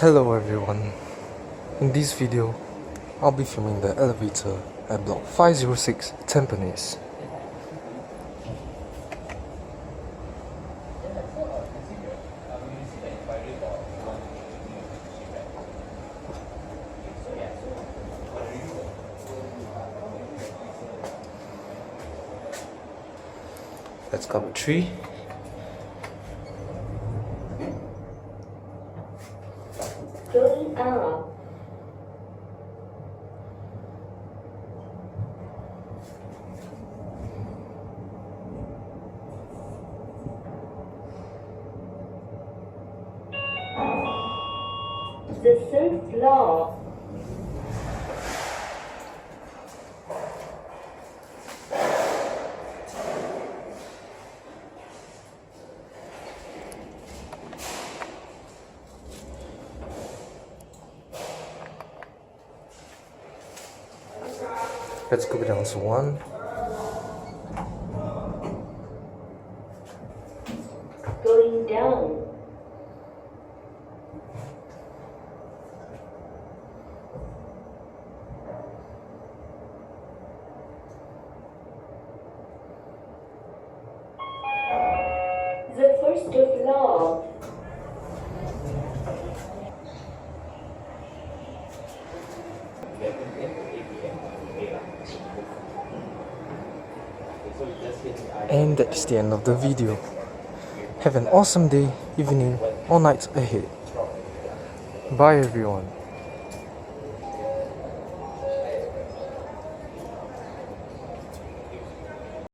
Hello everyone, in this video I'll be filming the elevator at block 506 Tampines. That's cover 3. Going up. The third floor. Let's go down to 1. Going down. The first floor. And that's the end of the video. Have an awesome day, evening, or night ahead. Bye everyone.